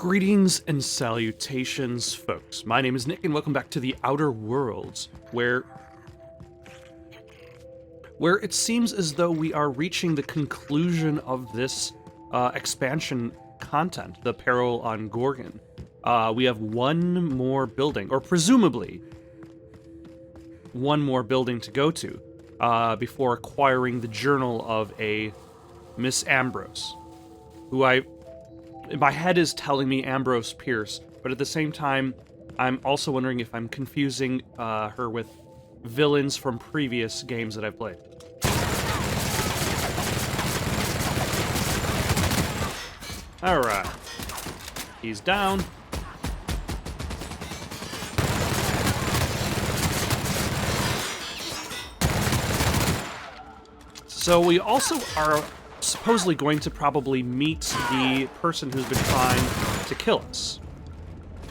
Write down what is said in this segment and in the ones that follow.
Greetings and salutations, folks. My name is Nick, and welcome back to the Outer Worlds, where it seems as though we are reaching the conclusion of this expansion content, the Peril on Gorgon. We have one more building, or presumably one more building to go to before acquiring the journal of a Miss Ambrose, who my head is telling me Ambrose Pierce, but at the same time, I'm also wondering if I'm confusing her with villains from previous games that I've played. Alright. He's down. So we also are supposedly going to probably meet the person who's been trying to kill us.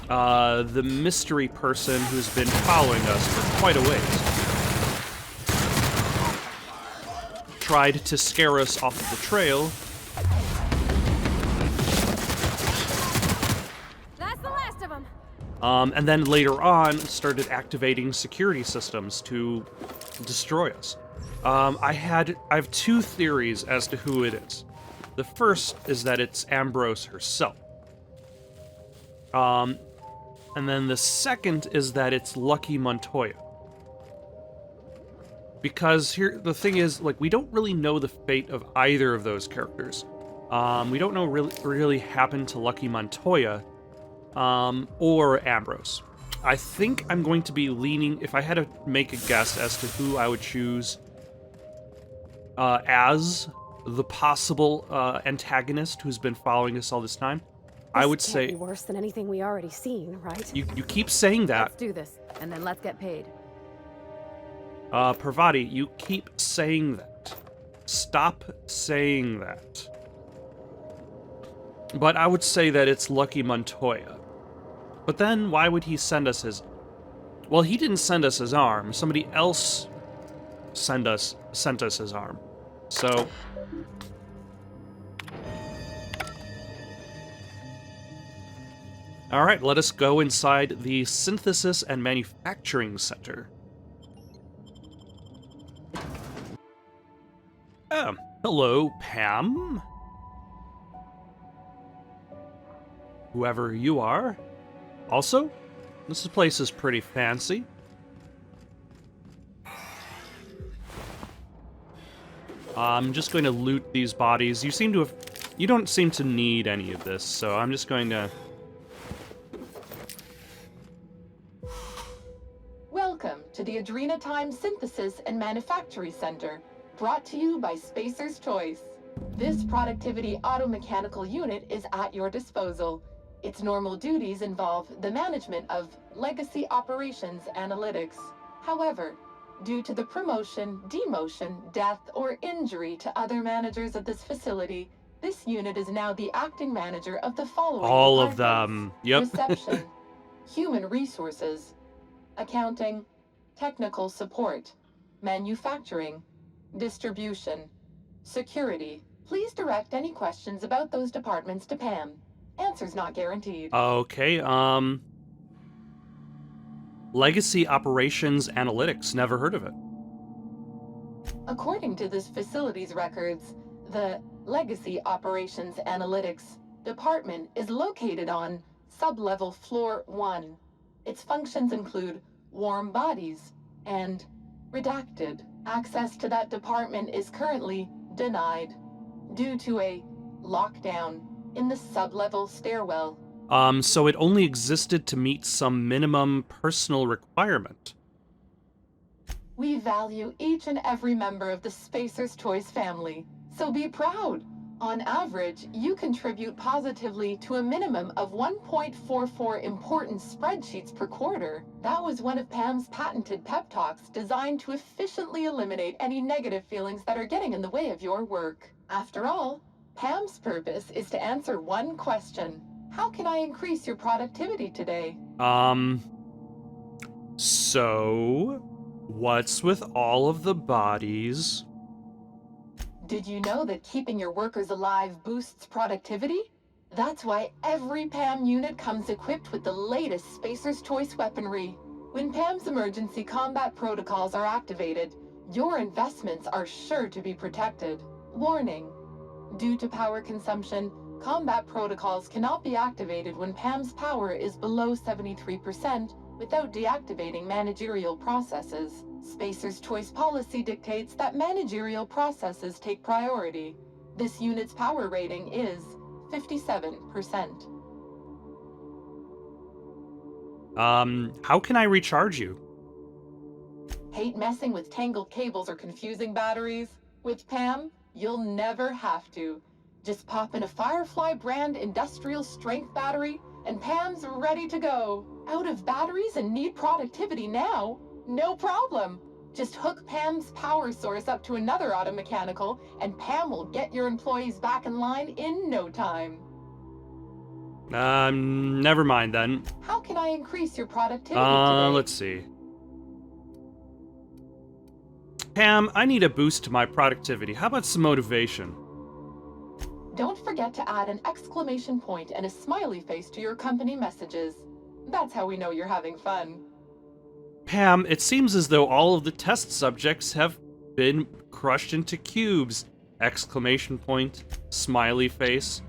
The mystery person who's been following us for quite a ways. Tried to scare us off of the trail. That's the last of them. And then later on started activating security systems to destroy us. I have two theories as to who it is. The first is that it's Ambrose herself. And then the second is that it's Lucky Montoya. Because here, the thing is, like, we don't really know the fate of either of those characters. We don't know really happened to Lucky Montoya, or Ambrose. I think I'm going to be leaning, if I had to make a guess as to who I would choose as the possible antagonist who's been following us all this time, I would say... This can't be worse than anything we already seen, right? You keep saying that. Let's do this, and then let's get paid. Parvati, you keep saying that. Stop saying that. But I would say that it's Lucky Montoya. But then, why would he send us his... Well, he didn't send us his arm. Somebody else sent us his arm. So... Alright, let us go inside the Synthesis and Manufacturing Center. Hello, Pam. Whoever you are. Also, this place is pretty fancy. I'm just going to loot these bodies. You don't seem to need any of this, so I'm just going to... Welcome to the Adrenatime Synthesis and Manufacturing Center, brought to you by Spacer's Choice. This productivity automechanical unit is at your disposal. Its normal duties involve the management of legacy operations analytics. However, due to the promotion, demotion, death, or injury to other managers of this facility, this unit is now the acting manager of the following all of departments. them. Yep. Reception, human resources, accounting, technical support, manufacturing, distribution, security. Please direct any questions about those departments to Pam. Answers not guaranteed. Okay, Legacy Operations Analytics, never heard of it. According to this facility's records, the Legacy Operations Analytics department is located on sub-level floor 1. Its functions include warm bodies and redacted. Access to that department is currently denied due to a lockdown in the sub-level stairwell. So it only existed to meet some minimum personal requirement. We value each and every member of the Spacer's Choice family, so be proud. On average, you contribute positively to a minimum of 1.44 important spreadsheets per quarter. That was one of Pam's patented pep talks designed to efficiently eliminate any negative feelings that are getting in the way of your work. After all, Pam's purpose is to answer one question. How can I increase your productivity today? So, what's with all of the bodies? Did you know that keeping your workers alive boosts productivity? That's why every PAM unit comes equipped with the latest Spacer's Choice weaponry. When PAM's emergency combat protocols are activated, your investments are sure to be protected. Warning: due to power consumption, combat protocols cannot be activated when PAM's power is below 73% without deactivating managerial processes. Spacer's Choice policy dictates that managerial processes take priority. This unit's power rating is 57%. How can I recharge you? Hate messing with tangled cables or confusing batteries? With PAM, you'll never have to. Just pop in a Firefly brand industrial strength battery, and PAM's ready to go. Out of batteries and need productivity now? No problem. Just hook PAM's power source up to another auto mechanical, and PAM will get your employees back in line in no time. Never mind then. How can I increase your productivity today? Let's see. Pam, I need a boost to my productivity. How about some motivation? Don't forget to add an exclamation point and a smiley face to your company messages. That's how we know you're having fun. Pam, it seems as though all of the test subjects have been crushed into cubes. Exclamation point, smiley face.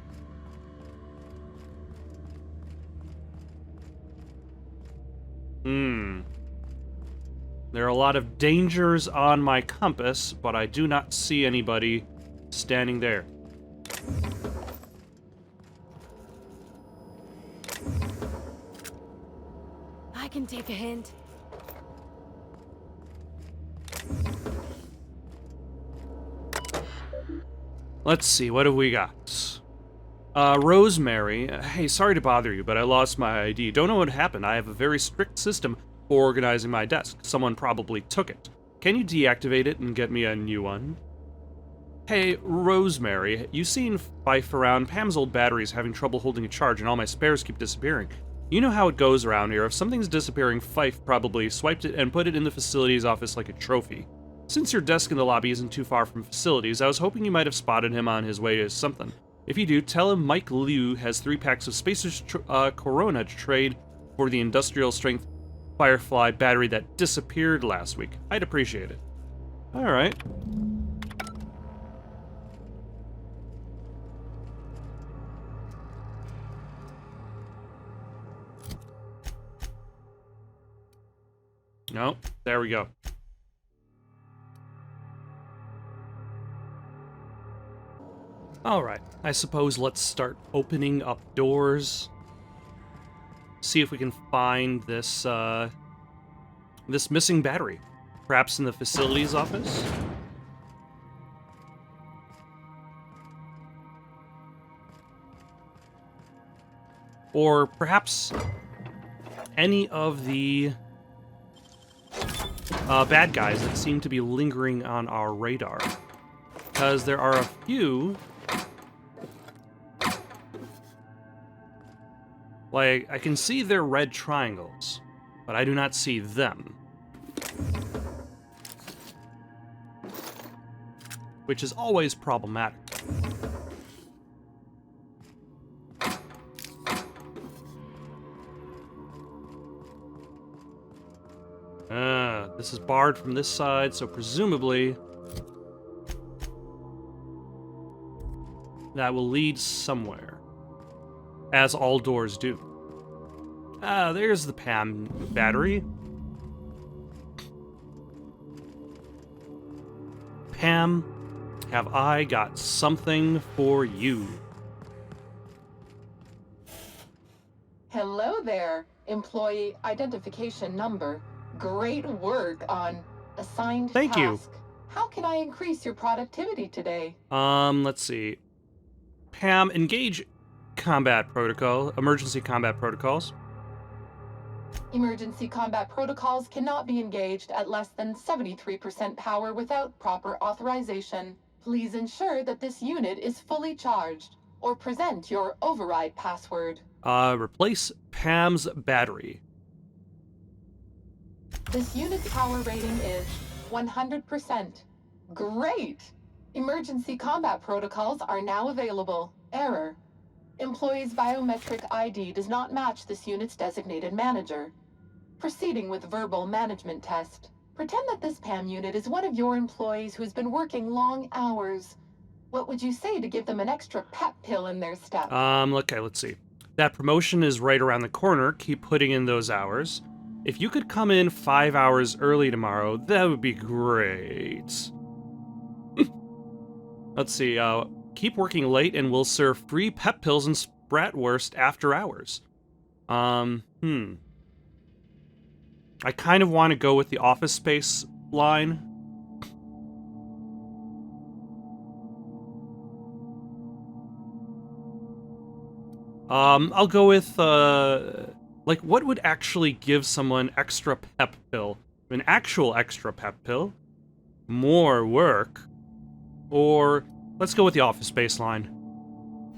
There are a lot of dangers on my compass, but I do not see anybody standing there. I can take a hint. Let's see, what have we got? Rosemary. Hey, sorry to bother you, but I lost my ID. Don't know what happened. I have a very strict system for organizing my desk. Someone probably took it. Can you deactivate it and get me a new one? Hey, Rosemary, you seen Fife around? Pam's old battery's having trouble holding a charge and all my spares keep disappearing. You know how it goes around here. If something's disappearing, Fife probably swiped it and put it in the facilities office like a trophy. Since your desk in the lobby isn't too far from facilities, I was hoping you might have spotted him on his way to something. If you do, tell him Mike Liu has 3 packs of Spacer's Corona to trade for the industrial strength Firefly battery that disappeared last week. I'd appreciate it. Alright. No, there we go. Alright, I suppose let's start opening up doors. See if we can find this, this missing battery. Perhaps in the facilities office? Or perhaps any of the bad guys that seem to be lingering on our radar. Because there are a few... Like, I can see their red triangles, but I do not see them. Which is always problematic. This is barred from this side, so presumably that will lead somewhere. As all doors do. There's the Pam battery. Pam, have I got something for you? Hello there, employee identification number. Great work on assigned Thank you. task. How can I increase your productivity today? Let's see. Pam, engage combat protocol, emergency combat protocols. Emergency combat protocols cannot be engaged at less than 73% power without proper authorization. Please ensure that this unit is fully charged, or present your override password. Replace Pam's battery. This unit's power rating is 100%. Great! Emergency combat protocols are now available. Error. Employee's biometric ID does not match this unit's designated manager. Proceeding with verbal management test. Pretend that this PAM unit is one of your employees who's been working long hours. What would you say to give them an extra pep pill in their step? Okay, let's see. That promotion is right around the corner. Keep putting in those hours. If you could come in 5 hours early tomorrow, that would be great. Let's see, keep working late and we'll serve free pep pills and Spratwurst after hours. I kind of want to go with the Office Space line. I'll go with, like, what would actually give someone extra pep pill? An actual extra pep pill? More work? Or, let's go with the Office Space line.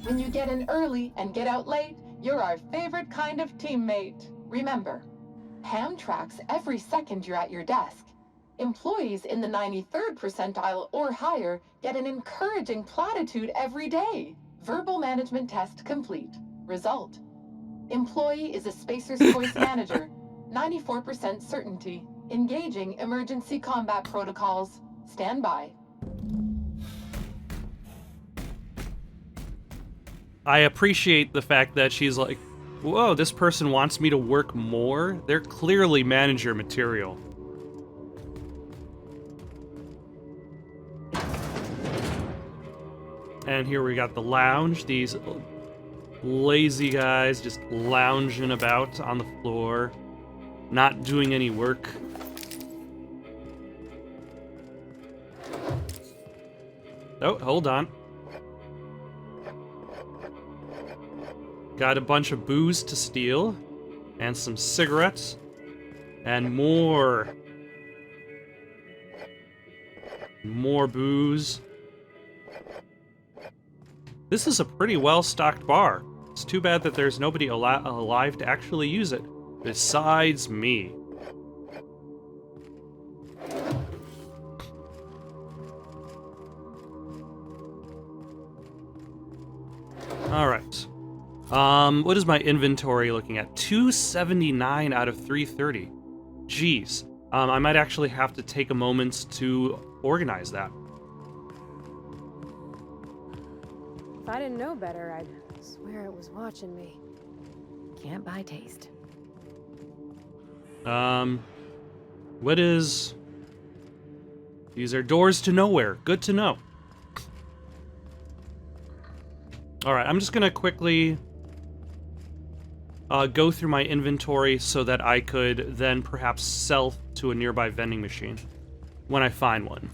When you get in early and get out late, you're our favorite kind of teammate. Remember, PAM tracks every second you're at your desk. Employees in the 93rd percentile or higher get an encouraging platitude every day. Verbal management test complete. Result. Employee is a Spacer's Choice manager. 94% certainty. Engaging emergency combat protocols. Stand by. I appreciate the fact that she's like, whoa, this person wants me to work more? They're clearly manager material. And here we got the lounge, these lazy guys just lounging about on the floor, not doing any work. Oh, hold on. Got a bunch of booze to steal, and some cigarettes, and more booze. This is a pretty well-stocked bar. It's too bad that there's nobody alive to actually use it, besides me. Alright. What is my inventory looking at? 279 out of 330. Jeez. I might actually have to take a moment to organize that. If I didn't know better, I'd swear it was watching me. Can't buy taste. What is... These are doors to nowhere. Good to know. Alright, I'm just gonna quickly go through my inventory so that I could then perhaps sell to a nearby vending machine when I find one.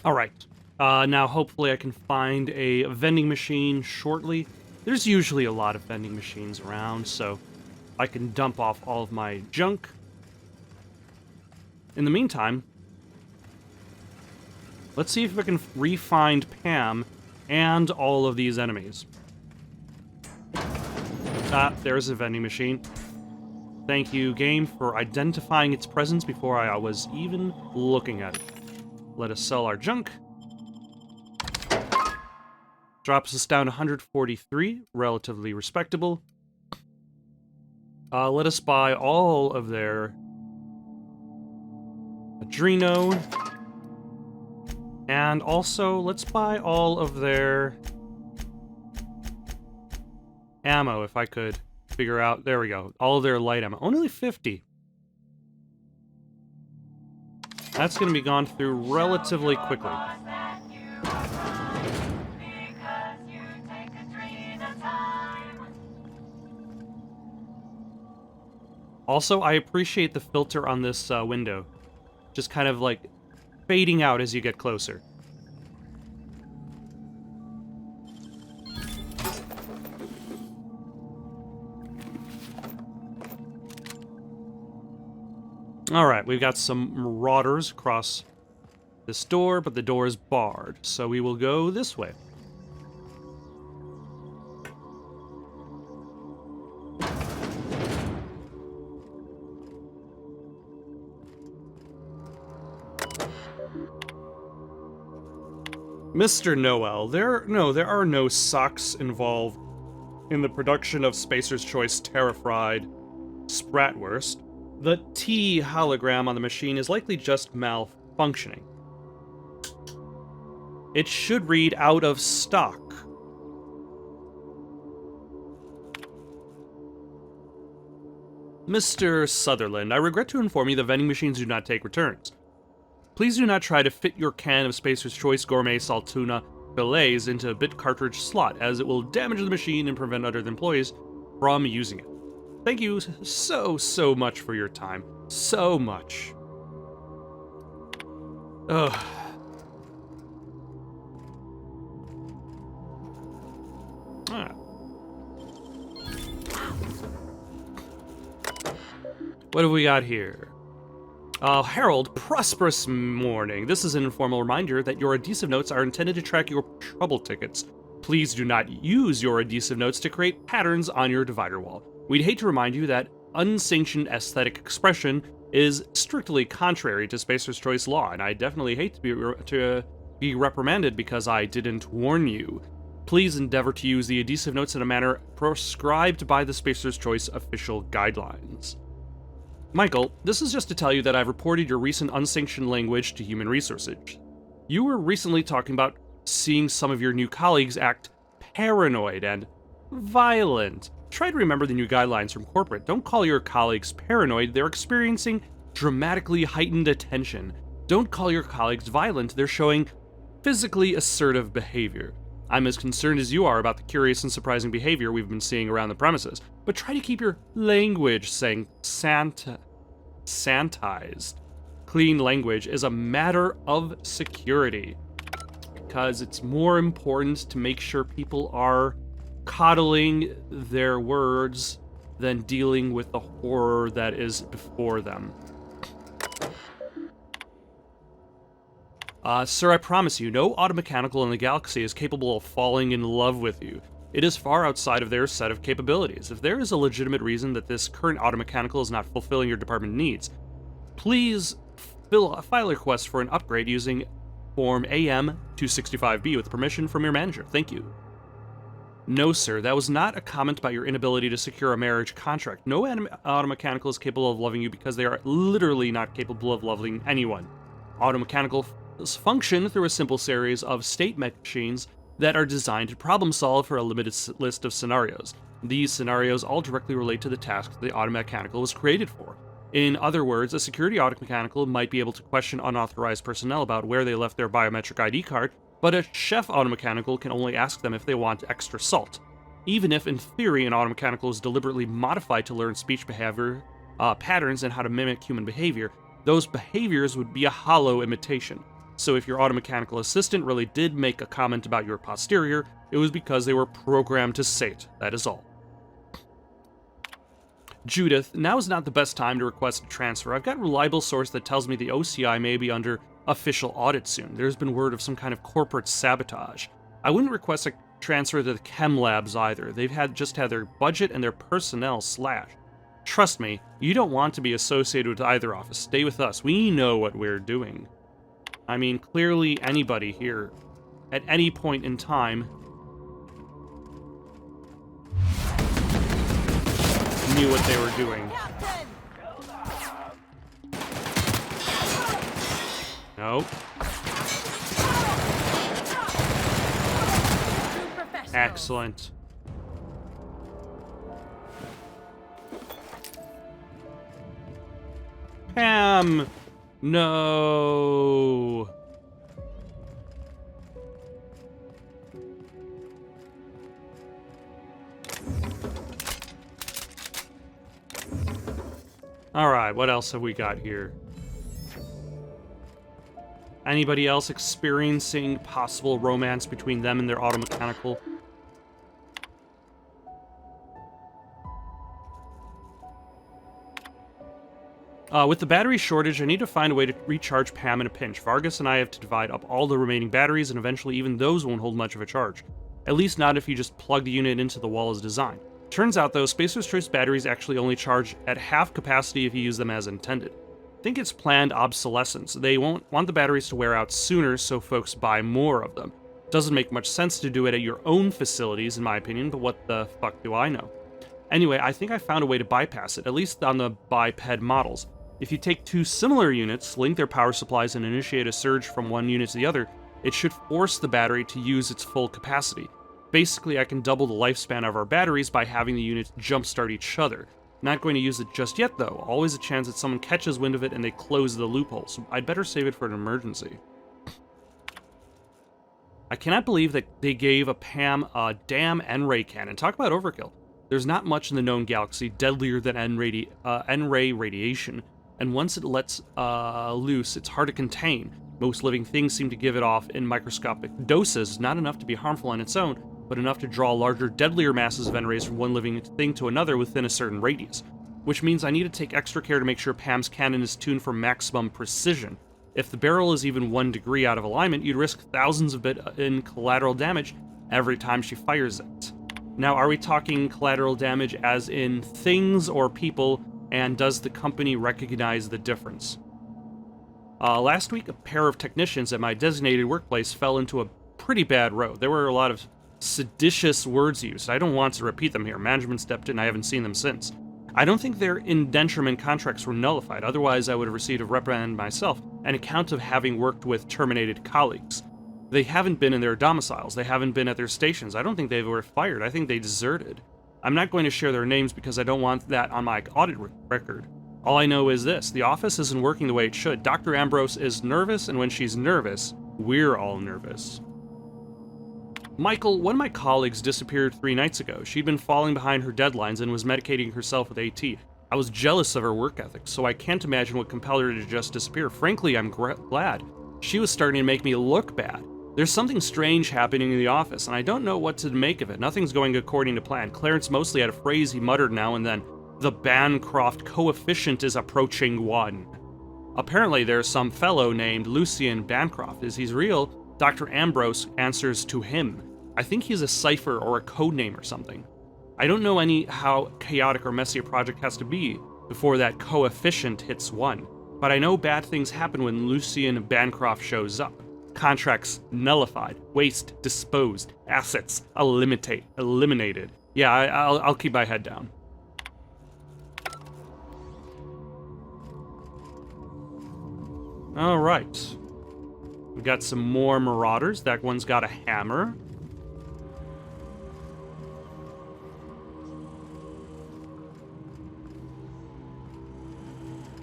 Alright, now hopefully I can find a vending machine shortly. There's usually a lot of vending machines around, so I can dump off all of my junk. In the meantime, let's see if we can re-find Pam and all of these enemies. Ah, there's a vending machine. Thank you, game, for identifying its presence before I was even looking at it. Let us sell our junk. Drops us down to 143, relatively respectable. Let us buy all of their Adreno. And also, let's buy all of their ammo, if I could figure out. There we go. All of their light ammo. Only 50. That's going to be gone through relatively quickly. Also, I appreciate the filter on this window. Just kind of like fading out as you get closer. Alright, we've got some marauders across this door, but the door is barred, so we will go this way. Mr. Noel, there are no socks involved in the production of Spacer's Choice Terra-Fried Spratwurst. The T hologram on the machine is likely just malfunctioning. It should read out of stock. Mr. Sutherland, I regret to inform you that vending machines do not take returns. Please do not try to fit your can of Spacer's Choice Gourmet Saltuna fillets into a bit cartridge slot, as it will damage the machine and prevent other employees from using it. Thank you so much for your time. So much. Ugh. Ah. What have we got here? Harold, prosperous morning. This is an informal reminder that your adhesive notes are intended to track your trouble tickets. Please do not use your adhesive notes to create patterns on your divider wall. We'd hate to remind you that unsanctioned aesthetic expression is strictly contrary to Spacer's Choice law, and I definitely hate to be reprimanded because I didn't warn you. Please endeavor to use the adhesive notes in a manner prescribed by the Spacer's Choice official guidelines. Michael, this is just to tell you that I've reported your recent unsanctioned language to Human Resources. You were recently talking about seeing some of your new colleagues act paranoid and violent. Try to remember the new guidelines from corporate. Don't call your colleagues paranoid, they're experiencing dramatically heightened attention. Don't call your colleagues violent, they're showing physically assertive behavior. I'm as concerned as you are about the curious and surprising behavior we've been seeing around the premises, but try to keep your language sanitized. Clean language is a matter of security, because it's more important to make sure people are coddling their words than dealing with the horror that is before them. Sir, I promise you, no automechanical in the galaxy is capable of falling in love with you. It is far outside of their set of capabilities. If there is a legitimate reason that this current automechanical is not fulfilling your department needs, please file a request for an upgrade using Form AM-265B with permission from your manager. Thank you. No, sir, that was not a comment about your inability to secure a marriage contract. No automechanical is capable of loving you because they are literally not capable of loving anyone. Automechanical function through a simple series of state machines that are designed to problem solve for a limited list of scenarios. These scenarios all directly relate to the tasks the automechanical was created for. In other words, a security automechanical might be able to question unauthorized personnel about where they left their biometric ID card, but a chef automechanical can only ask them if they want extra salt. Even if, in theory, an automechanical is deliberately modified to learn speech behavior patterns and how to mimic human behavior, those behaviors would be a hollow imitation. So if your automechanical assistant really did make a comment about your posterior, it was because they were programmed to say it. That is all. Judith, now is not the best time to request a transfer. I've got a reliable source that tells me the OCI may be under official audit soon. There's been word of some kind of corporate sabotage. I wouldn't request a transfer to the chem labs either. They've just had their budget and their personnel slashed. Trust me, you don't want to be associated with either office. Stay with us. We know what we're doing. I mean, clearly anybody here, at any point in time, knew what they were doing. Nope. Excellent. Pam! No. Alright, what else have we got here? Anybody else experiencing possible romance between them and their automechanical? With the battery shortage, I need to find a way to recharge Pam in a pinch. Vargas and I have to divide up all the remaining batteries, and eventually even those won't hold much of a charge. At least not if you just plug the unit into the wall as designed. Turns out, though, Spacer's Choice batteries actually only charge at half capacity if you use them as intended. I think it's planned obsolescence. They won't want the batteries to wear out sooner, so folks buy more of them. Doesn't make much sense to do it at your own facilities, in my opinion, but what the fuck do I know? Anyway, I think I found a way to bypass it, at least on the biped models. If you take two similar units, link their power supplies, and initiate a surge from one unit to the other, it should force the battery to use its full capacity. Basically, I can double the lifespan of our batteries by having the units jumpstart each other. Not going to use it just yet, though. Always a chance that someone catches wind of it and they close the loophole, so I'd better save it for an emergency. I cannot believe that they gave a Pam a damn N-ray cannon. Talk about overkill. There's not much in the known galaxy deadlier than N-ray radiation, and once it lets loose, it's hard to contain. Most living things seem to give it off in microscopic doses, not enough to be harmful on its own, but enough to draw larger, deadlier masses of N-rays from one living thing to another within a certain radius. Which means I need to take extra care to make sure Pam's cannon is tuned for maximum precision. If the barrel is even 1 degree out of alignment, you'd risk thousands of bit in collateral damage every time she fires it. Now, are we talking collateral damage as in things or people, and does the company recognize the difference? Last week, a pair of technicians at my designated workplace fell into a pretty bad road. There were a lot of seditious words used. I don't want to repeat them here. Management stepped in, I haven't seen them since. I don't think their indenturement contracts were nullified, otherwise I would have received a reprimand myself, an account of having worked with terminated colleagues. They haven't been in their domiciles, they haven't been at their stations. I don't think they were fired, I think they deserted. I'm not going to share their names because I don't want that on my audit record. All I know is this, the office isn't working the way it should. Dr. Ambrose is nervous, and when she's nervous, we're all nervous. Michael, one of my colleagues disappeared 3 nights ago. She'd been falling behind her deadlines and was medicating herself with AT. I was jealous of her work ethic, so I can't imagine what compelled her to just disappear. Frankly, I'm glad. She was starting to make me look bad. There's something strange happening in the office, and I don't know what to make of it. Nothing's going according to plan. Clarence mostly had a phrase he muttered now and then. The Bancroft coefficient is approaching 1. Apparently there's some fellow named Lucien Bancroft. Is he real? Dr. Ambrose answers to him. I think he's a cipher or a code name or something. I don't know how chaotic or messy a project has to be before that coefficient hits 1, but I know bad things happen when Lucien Bancroft shows up. Contracts nullified, waste disposed, assets eliminated. Yeah, I'll keep my head down. All right. We've got some more marauders. That one's got a hammer.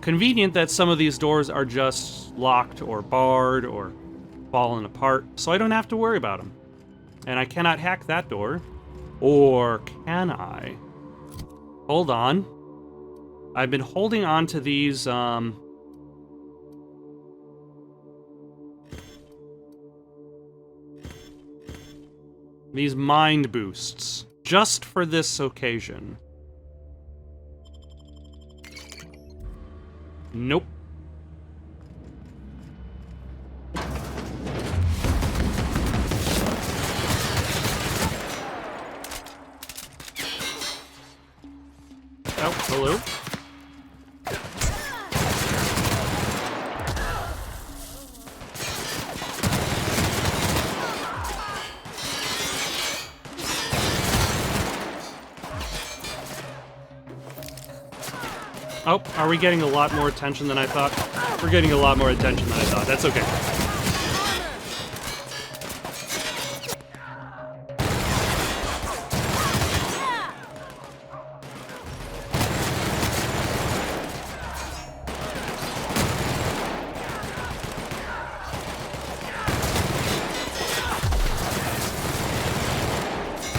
Convenient that some of these doors are just locked or barred or fallen apart, so I don't have to worry about them. And I cannot hack that door. Or can I? Hold on. I've been holding on to these, these mind boosts, just for this occasion. Nope. Oh, hello. Oh, are we getting a lot more attention than I thought? We're getting a lot more attention than I thought. That's okay.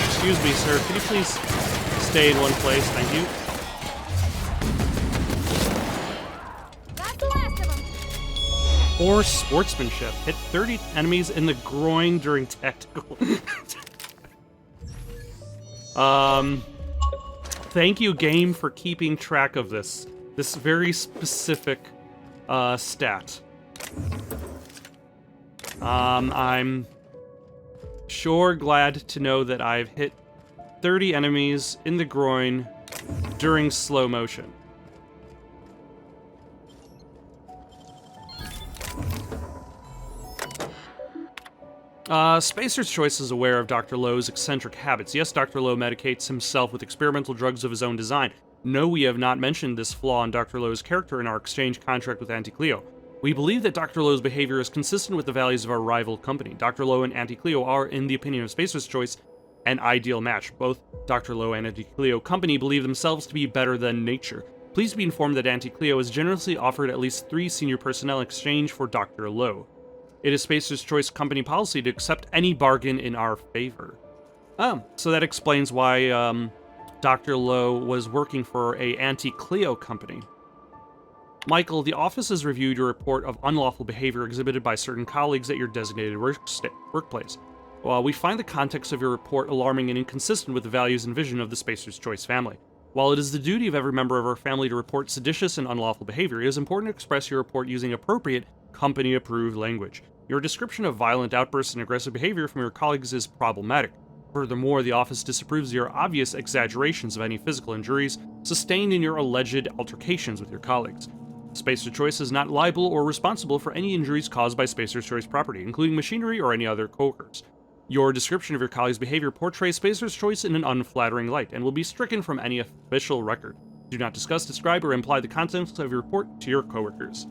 Excuse me, sir. Could you please stay in one place? Thank you. Poor sportsmanship. Hit 30 enemies in the groin during tactical. Thank you, game, for keeping track of this. This very specific stat. I'm sure glad to know that I've hit 30 enemies in the groin during slow motion. Spacer's Choice is aware of Dr. Lowe's eccentric habits. Yes, Dr. Lowe medicates himself with experimental drugs of his own design. No, we have not mentioned this flaw in Dr. Lowe's character in our exchange contract with Auntie Cleo. We believe that Dr. Lowe's behavior is consistent with the values of our rival company. Dr. Lowe and Auntie Cleo are, in the opinion of Spacer's Choice, an ideal match. Both Dr. Lowe and Auntie Cleo Company believe themselves to be better than nature. Please be informed that Auntie Cleo has generously offered at least 3 senior personnel in exchange for Dr. Lowe. It is Spacer's Choice company policy to accept any bargain in our favor. So that explains why Dr. Lowe was working for a Auntie Cleo company. Michael, the office has reviewed your report of unlawful behavior exhibited by certain colleagues at your designated workplace. While we find the context of your report alarming and inconsistent with the values and vision of the Spacer's Choice family. While it is the duty of every member of our family to report seditious and unlawful behavior, it is important to express your report using appropriate, company-approved language. Your description of violent outbursts and aggressive behavior from your colleagues is problematic. Furthermore, the office disapproves of your obvious exaggerations of any physical injuries sustained in your alleged altercations with your colleagues. Spacer's Choice is not liable or responsible for any injuries caused by Spacer's Choice property, including machinery or any other coworkers. Your description of your colleagues' behavior portrays Spacer's Choice in an unflattering light and will be stricken from any official record. Do not discuss, describe, or imply the contents of your report to your coworkers.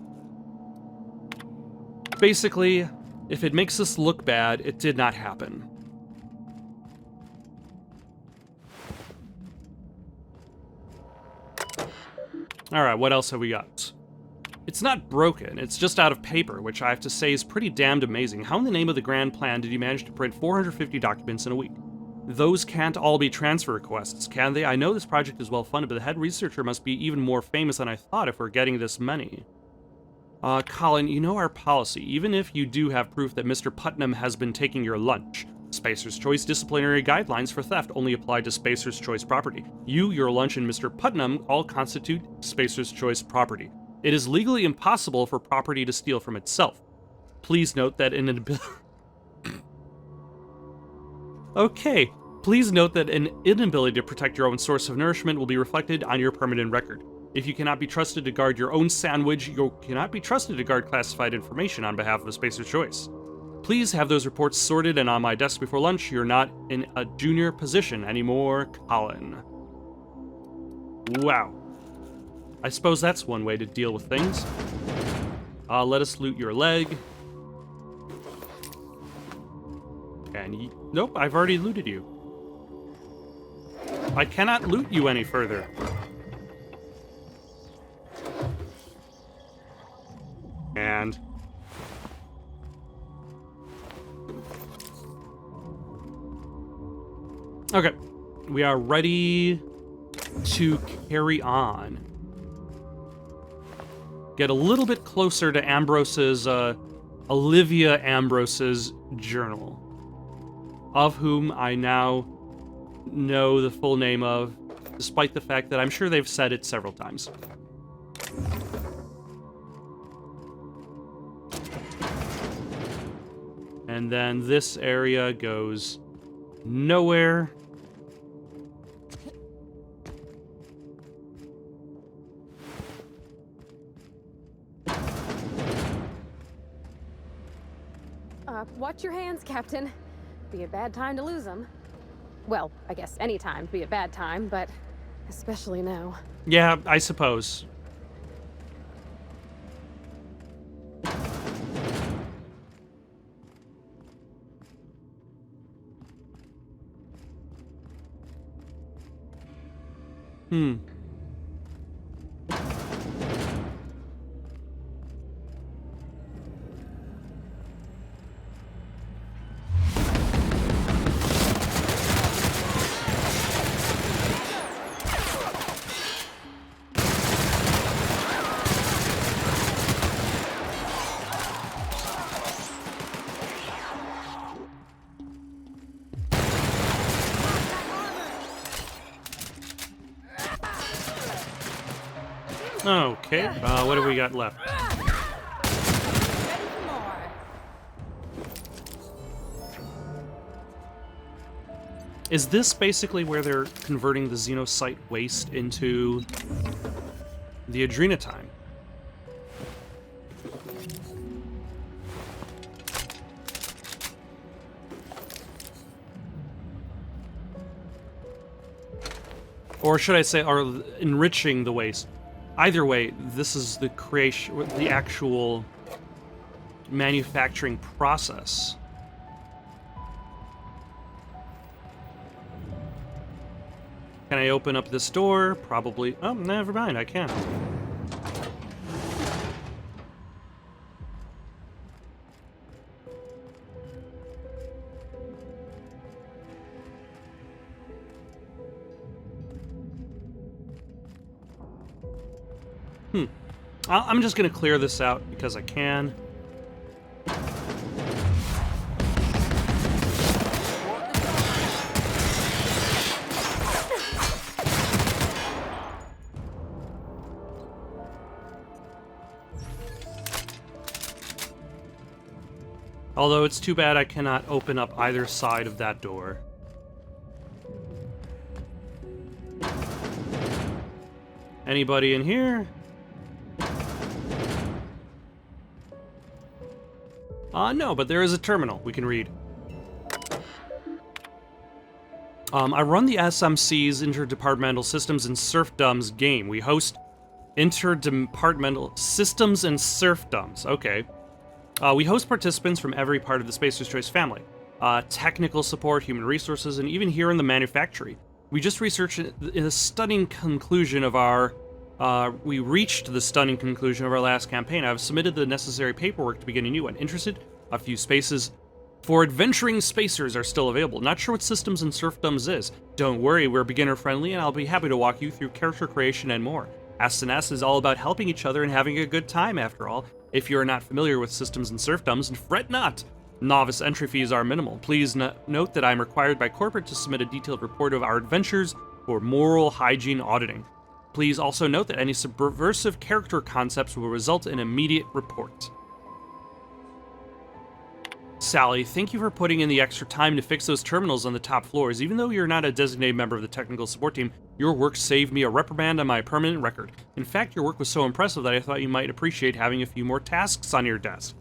Basically, if it makes us look bad, it did not happen. Alright, what else have we got? It's not broken, it's just out of paper, which I have to say is pretty damned amazing. How in the name of the grand plan did you manage to print 450 documents in a week? Those can't all be transfer requests, can they? I know this project is well funded, but the head researcher must be even more famous than I thought if we're getting this many. Colin, you know our policy. Even if you do have proof that Mr. Putnam has been taking your lunch, Spacer's Choice disciplinary guidelines for theft only apply to Spacer's Choice property. You, your lunch, and Mr. Putnam all constitute Spacer's Choice property. It is legally impossible for property to steal from itself. Please note that Okay. Please note that an inability to protect your own source of nourishment will be reflected on your permanent record. If you cannot be trusted to guard your own sandwich, you cannot be trusted to guard classified information on behalf of Spacer's Choice. Please have those reports sorted and on my desk before lunch. You're not in a junior position anymore, Colin. Wow. I suppose that's one way to deal with things. Let us loot your leg. And nope, I've already looted you. I cannot loot you any further. And okay, we are ready to carry on. Get a little bit closer to Ambrose's, Olivia Ambrose's journal, of whom I now know the full name of, despite the fact that I'm sure they've said it several times. And then this area goes nowhere. Watch your hands, Captain. Be a bad time to lose them. Well, I guess any time be a bad time, but especially now. Yeah, I suppose. Okay, what have we got left? Is this basically where they're converting the xenocyte waste into the adrenatime? Or should I say, are enriching the waste. Either way, this is the creation, the actual manufacturing process. Can I open up this door? Probably. Oh, never mind, I can't. I'm just gonna clear this out because I can. Although it's too bad I cannot open up either side of that door. Anybody in here? No, but there is a terminal we can read. I run the SMC's Interdepartmental Systems and Serfdoms game. We host interdepartmental systems and serfdoms. Okay. We host participants from every part of the Spacer's Choice family. Technical support, human resources, and even here in the manufactory. We just researched the stunning conclusion of our... we reached the stunning conclusion of our last campaign. I've submitted the necessary paperwork to begin a new one. Interested? A few spaces for adventuring spacers are still available. Not sure what Systems and Serfdoms is. Don't worry, we're beginner friendly, and I'll be happy to walk you through character creation and more. S&S is all about helping each other and having a good time, after all. If you're not familiar with Systems and Serfdoms, fret not. Novice entry fees are minimal. Please note that I'm required by corporate to submit a detailed report of our adventures for moral hygiene auditing. Please also note that any subversive character concepts will result in immediate report. Sally, thank you for putting in the extra time to fix those terminals on the top floors. Even though you're not a designated member of the technical support team, your work saved me a reprimand on my permanent record. In fact, your work was so impressive that I thought you might appreciate having a few more tasks on your desk.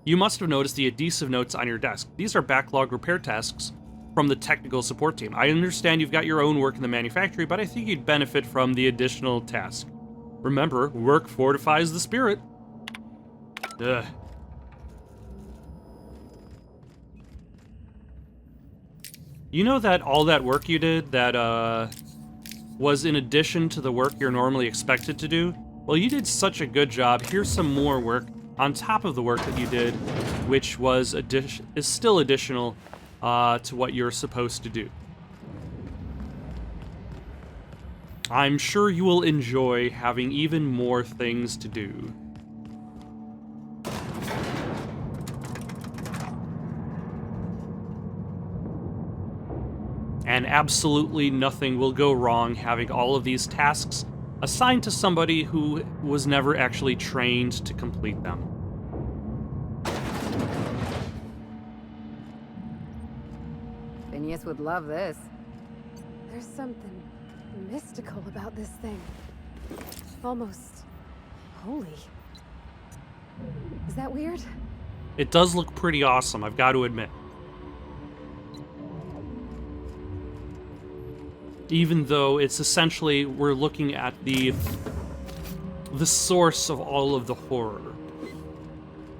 You must have noticed the adhesive notes on your desk. These are backlog repair tasks from the technical support team. I understand you've got your own work in the manufactory, but I think you'd benefit from the additional task. Remember, work fortifies the spirit. Ugh. You know that all that work you did that was in addition to the work you're normally expected to do? Well, you did such a good job. Here's some more work on top of the work that you did, which was is still additional to what you're supposed to do. I'm sure you will enjoy having even more things to do. And absolutely nothing will go wrong having all of these tasks assigned to somebody who was never actually trained to complete them. Phineas would love this. There's something mystical about this thing. Almost holy. Is that weird? It does look pretty awesome, I've got to admit. Even though it's essentially, we're looking at the source of all of the horror.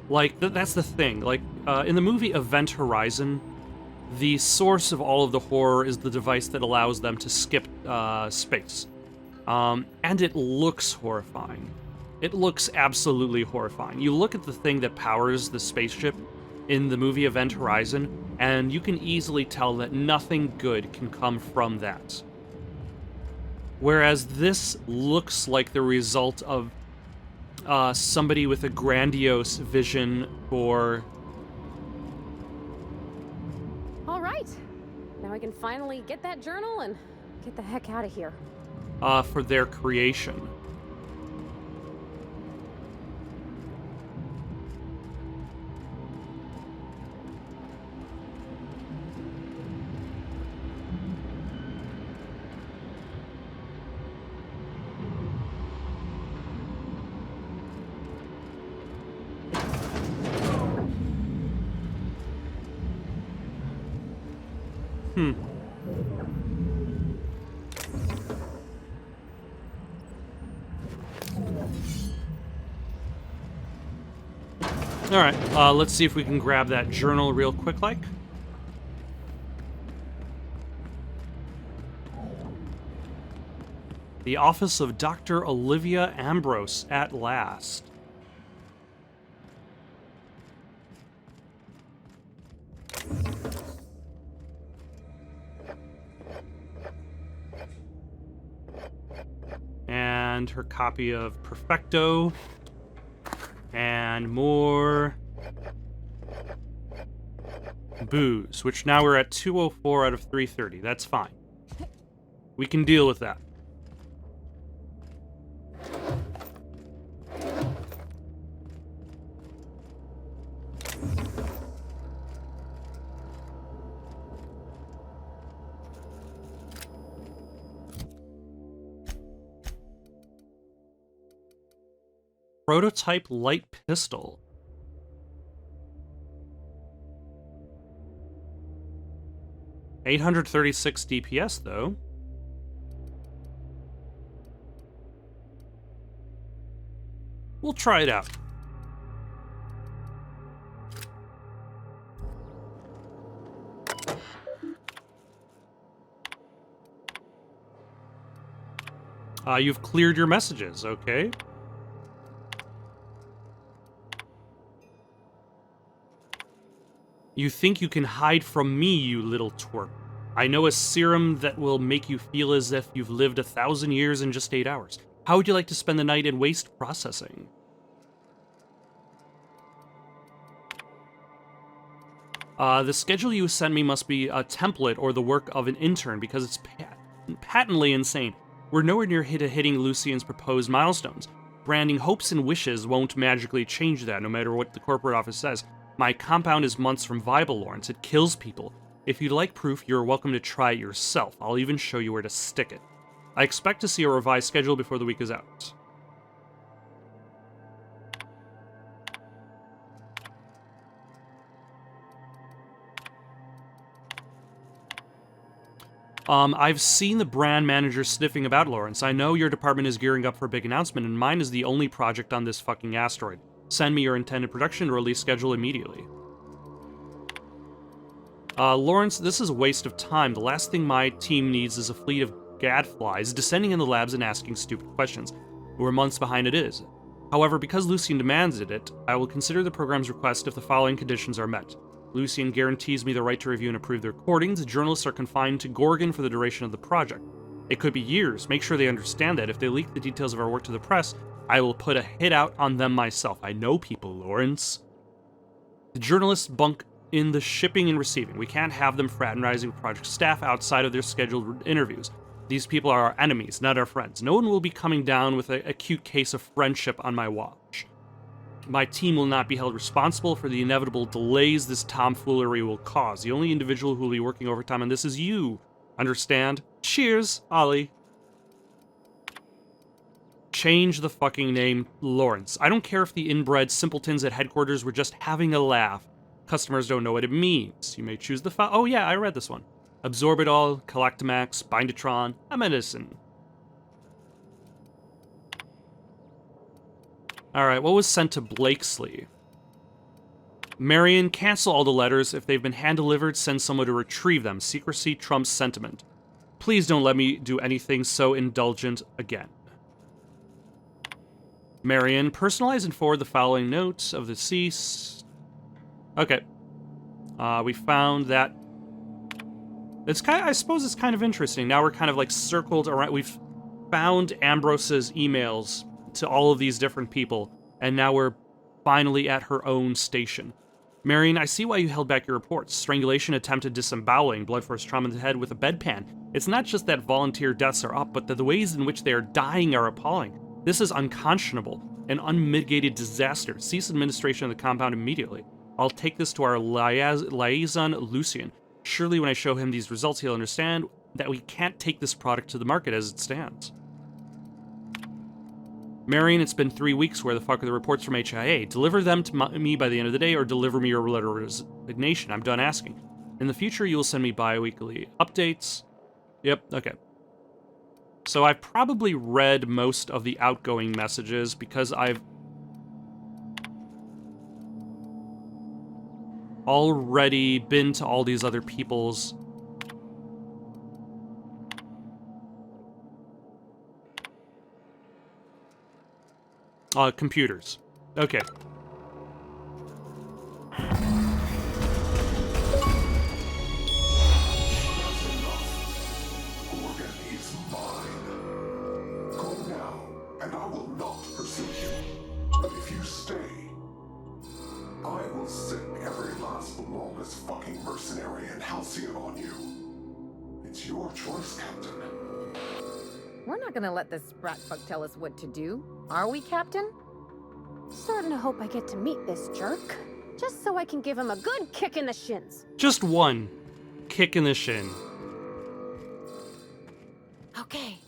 Like, that's the thing. Like, in the movie Event Horizon, the source of all of the horror is the device that allows them to skip space. And it looks horrifying. It looks absolutely horrifying. You look at the thing that powers the spaceship in the movie Event Horizon, and you can easily tell that nothing good can come from that. Whereas this looks like the result of somebody with a grandiose vision for... All right. Now I can finally get that journal and get the heck out of here. For their creation. All right, let's see if we can grab that journal real quick, like. The office of Dr. Olivia Ambrose at last. And her copy of Perfecto. And more booze, which now we're at 204 out of 330. That's fine. We can deal with that. Prototype light pistol. .836 DPS, though. We'll try it out. You've cleared your messages, okay. You think you can hide from me, you little twerp. I know a serum that will make you feel as if you've lived 1,000 years in just 8 hours. How would you like to spend the night in waste processing? The schedule you sent me must be a template or the work of an intern because it's patently insane. We're nowhere near hitting Lucien's proposed milestones. Branding hopes and wishes won't magically change that, no matter what the corporate office says. My compound is months from viable, Lawrence. It kills people. If you'd like proof, you're welcome to try it yourself. I'll even show you where to stick it. I expect to see a revised schedule before the week is out. I've seen the brand manager sniffing about, Lawrence. I know your department is gearing up for a big announcement, and mine is the only project on this fucking asteroid. Send me your intended production and release schedule immediately. Lawrence, this is a waste of time. The last thing my team needs is a fleet of gadflies descending in the labs and asking stupid questions. We're months behind it is. However, because Lucien demanded it, I will consider the program's request if the following conditions are met. Lucien guarantees me the right to review and approve the recordings. Journalists are confined to Gorgon for the duration of the project. It could be years. Make sure they understand that. If they leak the details of our work to the press, I will put a hit out on them myself. I know people, Lawrence. The journalists bunk in the shipping and receiving. We can't have them fraternizing with project staff outside of their scheduled interviews. These people are our enemies, not our friends. No one will be coming down with an acute case of friendship on my watch. My team will not be held responsible for the inevitable delays this tomfoolery will cause. The only individual who will be working overtime on this is you. Understand? Cheers, Ollie. Change the fucking name, Lawrence. I don't care if the inbred simpletons at headquarters were just having a laugh. Customers don't know what it means. You may choose the file. Oh yeah, I read this one. Absorb it all, Collectimax, Bindatron, a medicine. Alright, what was sent to Blakesley? Marion, cancel all the letters. If they've been hand-delivered, send someone to retrieve them. Secrecy trumps sentiment. Please don't let me do anything so indulgent again. Marion, personalize and forward the following notes of the deceased. Okay. We found that. It's kind of, I suppose it's kind of interesting. Now we're kind of like circled around. We've found Ambrose's emails to all of these different people, and now we're finally at her own station. Marion, I see why you held back your reports. Strangulation, attempted disemboweling, blood force trauma in the head with a bedpan. It's not just that volunteer deaths are up, but the ways in which they are dying are appalling. This is unconscionable, an unmitigated disaster. Cease administration of the compound immediately. I'll take this to our liaison, Lucien. Surely when I show him these results, he'll understand that we can't take this product to the market as it stands. Marion, it's been 3 weeks. Where the fuck are the reports from HIA? Deliver them to me by the end of the day, or deliver me your letter of resignation. I'm done asking. In the future, you will send me bi-weekly updates. Yep, okay. So I've probably read most of the outgoing messages because I've... already been to all these other people's computers. Okay. Gorgon is mine. Go now, and I will not pursue you. But if you stay, I will sick every last lawless fucking mercenary and halcyon on you. It's your choice, Captain. We're not gonna let this sprat fuck tell us what to do, are we, Captain? Starting to hope I get to meet this jerk, just so I can give him a good kick in the shins. Just one kick in the shin. Okay.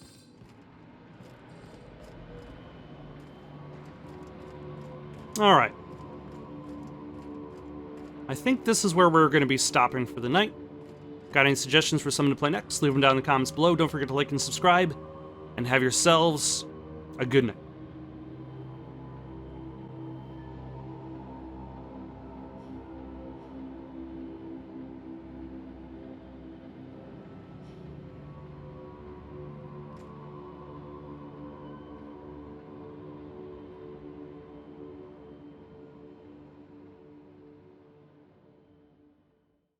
All right. I think this is where we're going to be stopping for the night. Got any suggestions for someone to play next? Leave them down in the comments below. Don't forget to like and subscribe. And have yourselves a good night.